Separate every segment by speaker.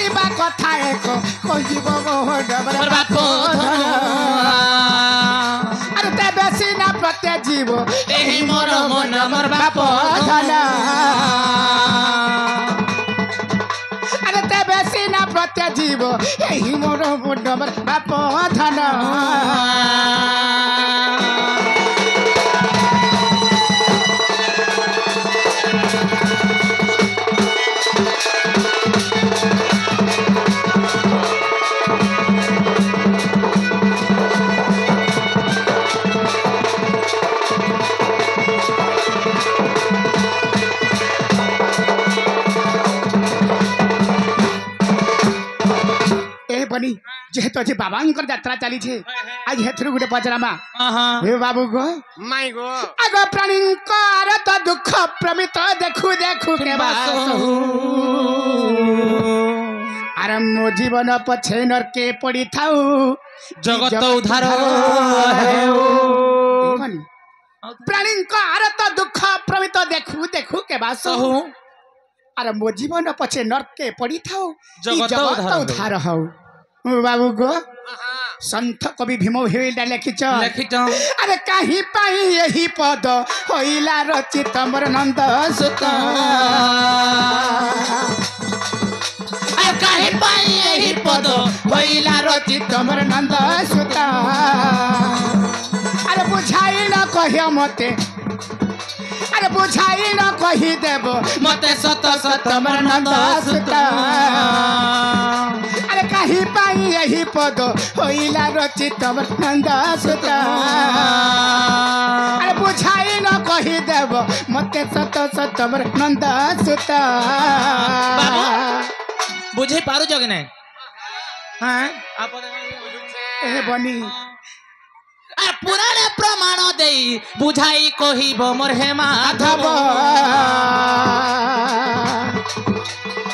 Speaker 1: कहवा कथा एक कहिब मोर बाप धन अरे तेबे सीना प्रत्ये जीव एही मोर मन मोर बाप धन अरे तेबे सीना प्रत्ये जीव एही मोर मन मोर बाप धन बनी जेहेतु आज बाबा यात्रा चली आज हेतु गोटे पचरामा हे बाबू गो माई गो आग प्राणी तो दुख प्रमित देखु देखु के आर मो जीवन पछे नरके पड़ी थाऊ जगत उद्धार प्राणी तो दुख प्रमित देखु देखु के आर मो जीवन पछे नरके पड़ी थाऊ जगत उद्धार हो बाबू गो संत कवि भीम भोईला लिखिच अरे कहीं पाई यही पद होइला रचित मोर नंद सुत अरे कहीं पाई यही पद होइला रचित मोर नंद सुत अरे बुझाई न कहियो मते अरे बुझाई न कही देव मते सत सत मोर नंद सुत अरे कहीं पाई यही पद होइला रचित मोर नंद सुत अरे बुझाई न कही देव मते सत सत मोर नंद सुत
Speaker 2: बुझे पारो जग नहीं
Speaker 1: हां ए बनी
Speaker 2: पुराण प्रमाण दे बुझाई कहिब मोर हे माधव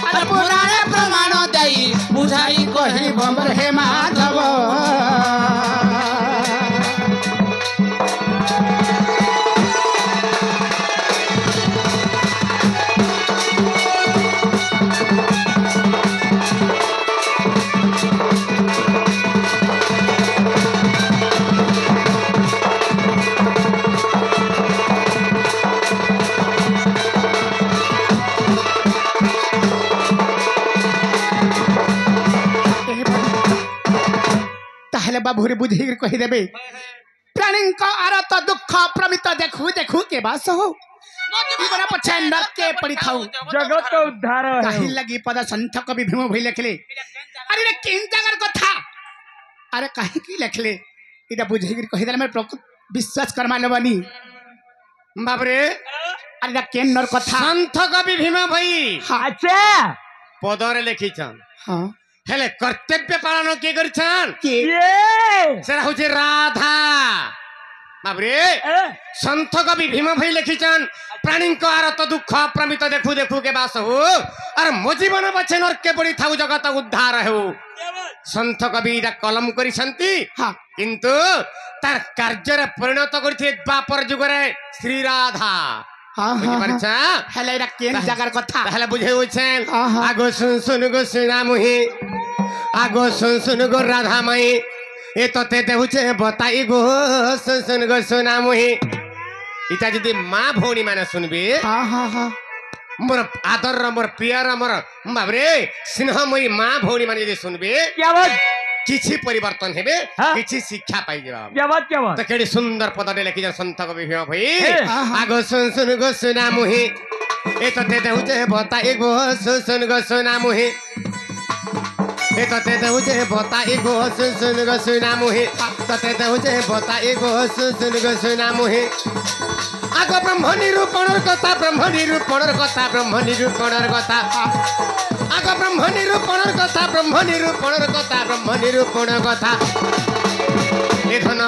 Speaker 1: अरे पुराण प्रमाण दे बुझाई कहिब मोर हे माधव बाबूरे बुझे कहीदेवे प्राणी आरत दुख प्रमित देखु देखु के बास हो पछे नरके पड़ी थाऊ
Speaker 3: जगत उद्धार
Speaker 1: कहीं लगी पद संत कवि भीम भोई लिखले अरे रे किन जगर कथा अरे कहीं की लिखले इटा बुझे कहीदेले मैं विश्वास करमा लेबनी बाबरे अरे केन नर कथा
Speaker 3: संत कवि भीम भोई
Speaker 1: अच्छा
Speaker 3: पदरे लिखिछन
Speaker 1: हां
Speaker 3: हेले कर्तव्य पालन के करछन सेरा होचे राधा बाबरे संत कवि भीम भई लिखिछन प्राणी को आरत दुख प्रमित देखु देखु के बास हो और मो जीवन पछे नरके पड़ी थाउ जगत उद्धार हो संत कवि इरा कलम करिसंती किंतु तार कार्य रे परिणत करथि द्वापर युग रे श्री राधा बुझे आगो सुन सुन गो सुना मुही आगो सुन सुन गो राधा मई ए तोते देहुचे बताई गो सुन सुन गो सुना मुही इटा जदि माँ भौणी माने सुनबे मोर आदर मोर प्रियर मोर बाबरे स्नेहमयी माँ भौणी माने जदि सुनबे किछि परिवर्तन हेबे किछि शिक्षा पाई जेबा
Speaker 1: क्या बात
Speaker 3: तो केडी सुंदर पदरे लिखि जा संत कवि भीम भई आगो सुन सुन गो सुना मुही ए तो ते देहुचे बताई गो सुन सुन गो सुना मुही ए तो ते देहुचे बताई गो सुन सुन गो सुना मुही तो ते देहुचे बताई गो सुन सुन गो सुना मुही आगो ब्रह्म निरूपणर कथा ब्रह्म निरूपणर कथा ब्रह्म निरूपणर कथा आगो ब्रह्म निरूपणर कथा ब्रह्म निरूपणर कथा ब्रह्म निरूपणर कथा ए धन